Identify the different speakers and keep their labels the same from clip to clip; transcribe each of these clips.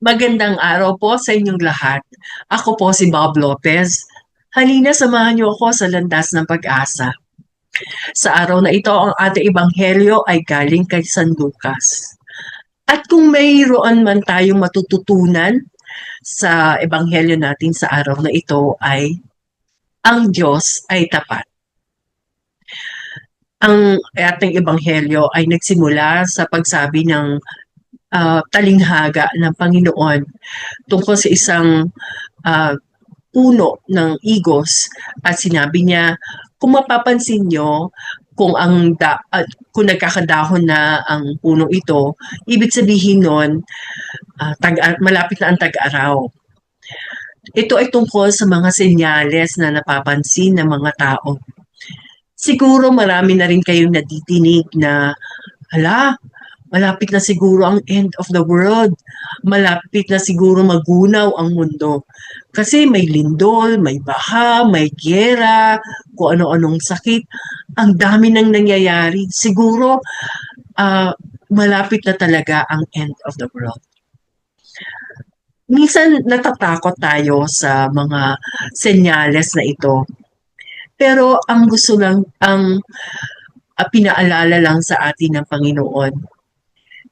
Speaker 1: Magandang araw po sa inyong lahat. Ako po si Bob Lopez. Halina samahan niyo ako sa landas ng pag-asa. Sa araw na ito, ang ating ebanghelyo ay galing kay San Lucas. At kung mayroon man tayong matututunan sa ebanghelyo natin sa araw na ito ay ang Diyos ay tapat. Ang ating ebanghelyo ay nagsimula sa pagsabi ng talinghaga ng Panginoon tungkol sa isang uh, puno ng igos at sinabi niya, kung mapapansin nyo, kung nagkakadahon na ang puno ito, ibig sabihin nun, malapit na ang tag-araw. Ito ay tungkol sa mga senyales na napapansin ng mga tao. Siguro marami na rin kayong nadidinig na, hala, malapit na siguro ang end of the world. Malapit na siguro magunaw ang mundo. Kasi may lindol, may baha, may gyera, kung ano-anong sakit. Ang dami nang nangyayari. Siguro malapit na talaga ang end of the world. Minsan natatakot tayo sa mga senyales na ito. Pero ang gusto lang, ang pinaalala lang sa atin ng Panginoon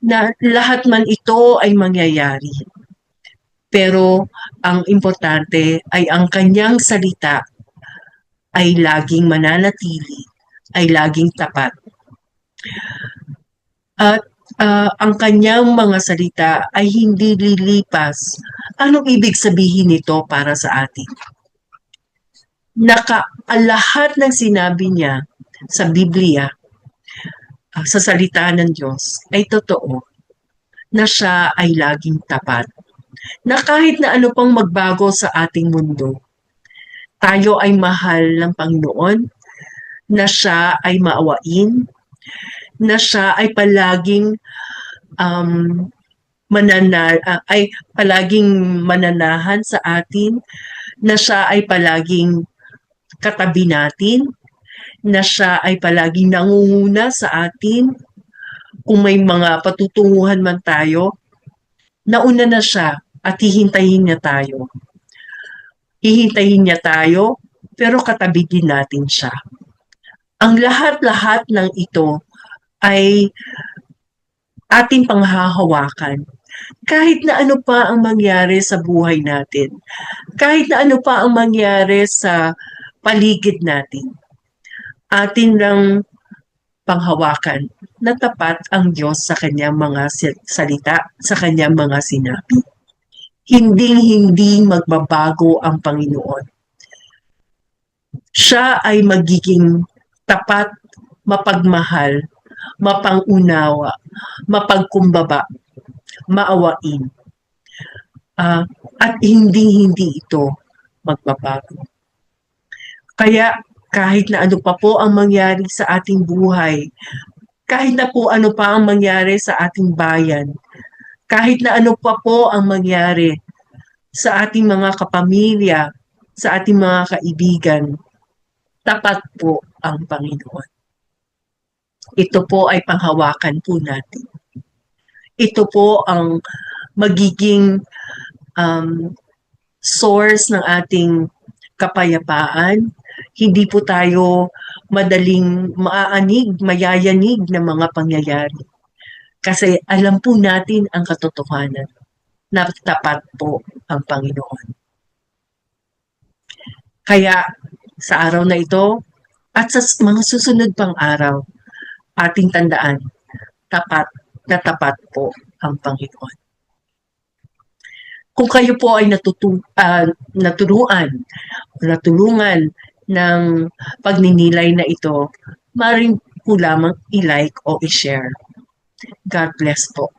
Speaker 1: na lahat man ito ay mangyayari. Pero ang importante ay ang kanyang salita ay laging mananatili, ay laging tapat. At ang kanyang mga salita ay hindi lilipas. Anong ibig sabihin nito para sa atin? Lahat ng sinabi niya sa Biblia, sa salita ng Diyos, ay totoo na siya ay laging tapat. Na kahit na ano pang magbago sa ating mundo, tayo ay mahal ng Panginoon, na siya ay maawain, na siya ay palaging mananahan sa atin, na siya ay palaging katabi natin, na siya ay palaging nangunguna sa atin. Kung may mga patutunguhan man tayo, nauna na siya at hihintayin niya tayo. Hihintayin niya tayo, pero katabi din natin siya. Ang lahat-lahat ng ito ay ating panghahawakan. Kahit na ano pa ang mangyari sa buhay natin, kahit na ano pa ang mangyari sa paligid natin, atin lang panghawakan na tapat ang Diyos sa kanyang mga salita, sa kanyang mga sinabi. Hinding-hindi magbabago ang Panginoon. Siya ay magiging tapat, mapagmahal, mapangunawa, mapagkumbaba, maawain. At hindi ito magbabago. Kaya kahit na ano pa po ang mangyari sa ating buhay, kahit na po ano pa ang mangyari sa ating bayan, kahit na ano pa po ang mangyari sa ating mga kapamilya, sa ating mga kaibigan, tapat po ang Panginoon. Ito po ay panghawakan po natin. Ito po ang magiging source ng ating kapayapaan. Hindi po tayo madaling mayayanig ng mga pangyayari. Kasi alam po natin ang katotohanan na tapat po ang Panginoon. Kaya sa araw na ito at sa mga susunod pang araw, ating tandaan, tapat po ang Panginoon. Kung kayo po ay natulungan ng pagninilay na ito, maaaring po lamang i-like o i-share. God bless po.